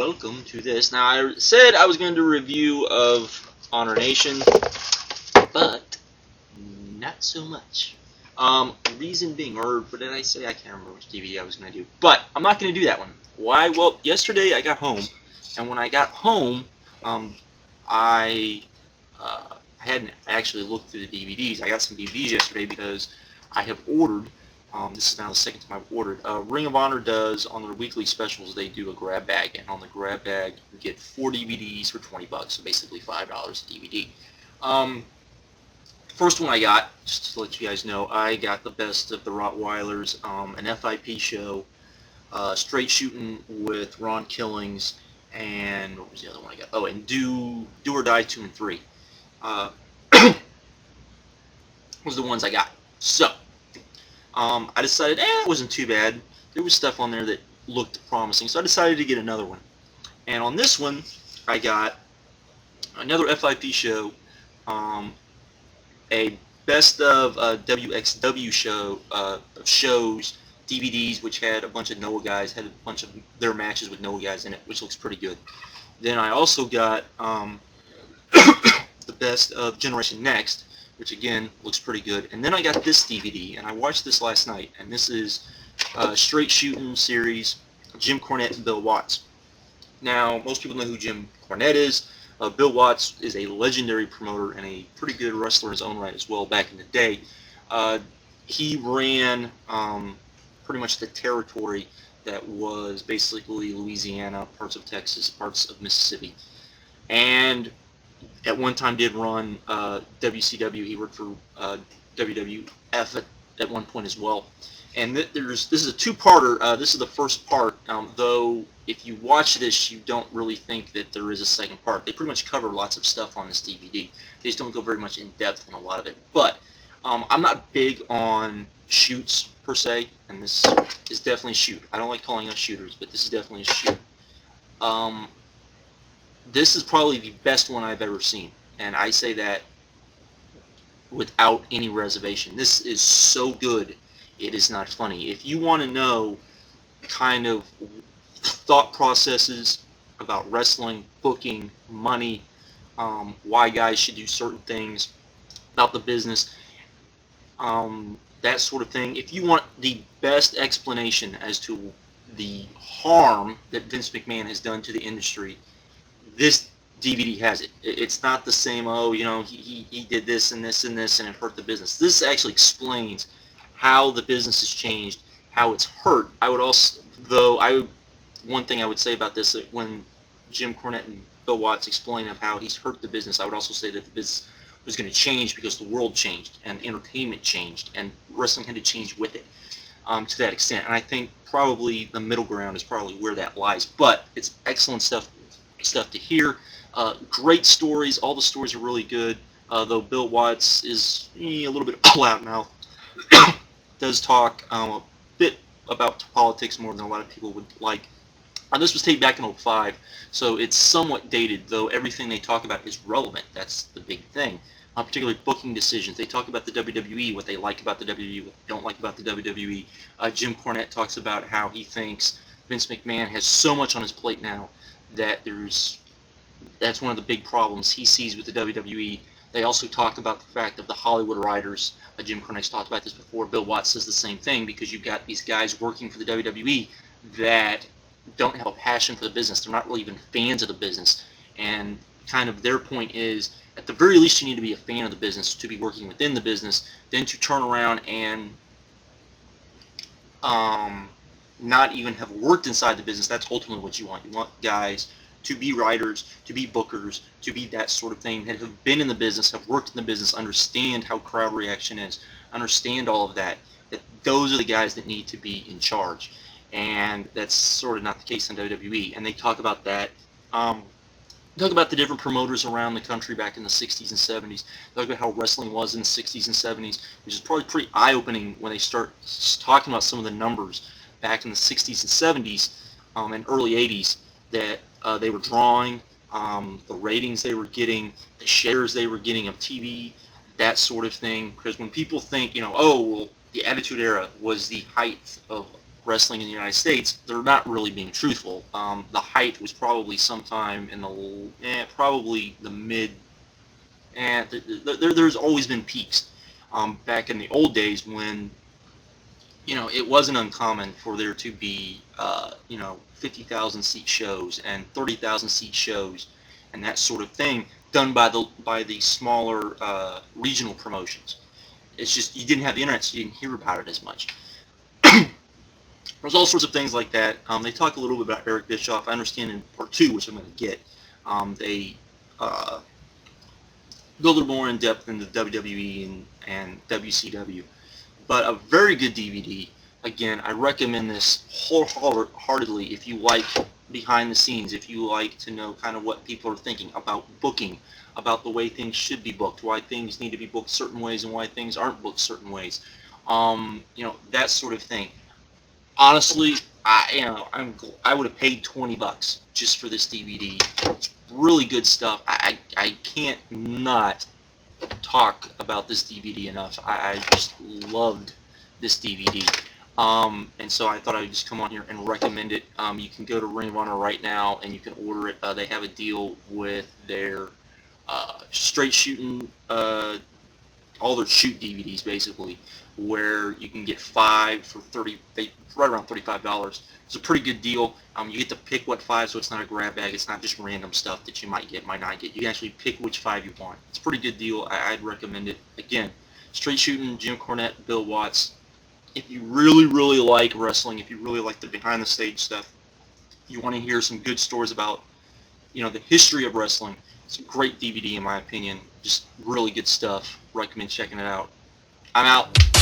welcome to this. Now, I said I was going to do a review of Honor Nation, but not so much. Reason being, or what did I say? I can't remember which DVD I was going to do, but I'm not going to do that one. Why? Well, yesterday I got home, and when I got home, I hadn't actually looked through the DVDs. I got some DVDs yesterday because I have ordered. This is now the second time I've ordered. Ring of Honor does, on their weekly specials, they do a grab bag, and on the grab bag you get 4 DVDs for $20, so basically $5 a DVD. First one I got, just to let you guys know, I got the Best of the Rottweilers, an FIP show, Straight Shootin' with Ron Killings, and what was the other one I got? Oh, and Do or Die 2 and 3. Was the ones I got. So, I decided, it wasn't too bad. There was stuff on there that looked promising, so I decided to get another one. And on this one, I got another FIP show, a Best of WXW show of shows, DVDs, which had a bunch of Noah guys, had a bunch of their matches with Noah guys in it, which looks pretty good. Then I also got the Best of Generation Next, which again looks pretty good. And then I got this DVD, and I watched this last night, and this is Straight Shootin' series, Jim Cornette and Bill Watts. Now, most people know who Jim Cornette is. Bill Watts is a legendary promoter and a pretty good wrestler in his own right as well back in the day. He ran pretty much the territory that was basically Louisiana, parts of Texas, parts of Mississippi. And at one time did run WCW. He worked for WWF at one point as well. And this is a two-parter. This is the first part, though if you watch this, you don't really think that there is a second part. They pretty much cover lots of stuff on this DVD. They just don't go very much in depth on a lot of it. But I'm not big on shoots per se, and this is definitely a shoot. I don't like calling us shooters, but this is definitely a shoot. This is probably the best one I've ever seen, and I say that without any reservation. This is so good, it is not funny. If you want to know kind of thought processes about wrestling, booking, money, why guys should do certain things, about the business, that sort of thing, if you want the best explanation as to the harm that Vince McMahon has done to the industry, this DVD has it. It's not the same, oh, you know, he did this and this and this and it hurt the business. This actually explains how the business has changed, how it's hurt. I would also, one thing I would say about this, that when Jim Cornette and Bill Watts explain of how he's hurt the business, I would also say that the business was going to change because the world changed and entertainment changed and wrestling had to change with it to that extent. And I think probably the middle ground is probably where that lies. But it's excellent stuff to hear. Great stories. All the stories are really good. Though Bill Watts is a little bit loudmouth. Does talk a bit about politics more than a lot of people would like. This was taped back in '05, so it's somewhat dated, though everything they talk about is relevant. That's the big thing. Particularly booking decisions. They talk about the WWE, what they like about the WWE, what they don't like about the WWE. Jim Cornette talks about how he thinks Vince McMahon has so much on his plate now that that's one of the big problems he sees with the WWE. They also talk about the fact of the Hollywood writers. Jim Cornette's talked about this before. Bill Watts says the same thing, because you've got these guys working for the WWE that don't have a passion for the business. They're not really even fans of the business. And kind of their point is, at the very least, you need to be a fan of the business to be working within the business, then to turn around and not even have worked inside the business. That's ultimately what you want. You want guys to be writers, to be bookers, to be that sort of thing, that have been in the business, have worked in the business, understand how crowd reaction is, understand all of that. That those are the guys that need to be in charge. And that's sort of not the case in WWE. And they talk about that. Talk about the different promoters around the country back in the 60s and 70s. Talk about how wrestling was in the 60s and 70s, which is probably pretty eye-opening when they start talking about some of the numbers back in the 60s and 70s and early 80s that they were drawing, the ratings they were getting, the shares they were getting of TV, that sort of thing. Because when people think, oh, well, the Attitude Era was the height of wrestling in the United States, they're not really being truthful. The height was probably sometime in probably the mid, and there's always been peaks. Back in the old days when, it wasn't uncommon for there to be, 50,000 seat shows and 30,000 seat shows and that sort of thing done by the smaller regional promotions. It's just you didn't have the internet, so you didn't hear about it as much. There's all sorts of things like that. They talk a little bit about Eric Bischoff. I understand in part 2, which I'm going to get, they go a little more in depth into WWE and WCW. But a very good DVD. Again, I recommend this wholeheartedly if you like behind the scenes, if you like to know kind of what people are thinking about booking, about the way things should be booked, why things need to be booked certain ways and why things aren't booked certain ways. That sort of thing. Honestly, I would have paid $20 just for this DVD. It's really good stuff. I can't not talk about this DVD enough. I just loved this DVD. And so I thought I would just come on here and recommend it. You can go to Ring of Honor right now and you can order it. They have a deal with their straight shooting, all their shoot DVDs basically, where you can get 5 for right around $35. It's a pretty good deal. You get to pick what 5, so it's not a grab bag. It's not just random stuff that you might get, might not get. You can actually pick which 5 you want. It's a pretty good deal. I'd recommend it. Again, Straight Shootin', Jim Cornette, Bill Watts. If you really, really like wrestling, if you really like the behind the stage stuff, you want to hear some good stories about, the history of wrestling. It's a great DVD in my opinion. Just really good stuff. Recommend checking it out. I'm out.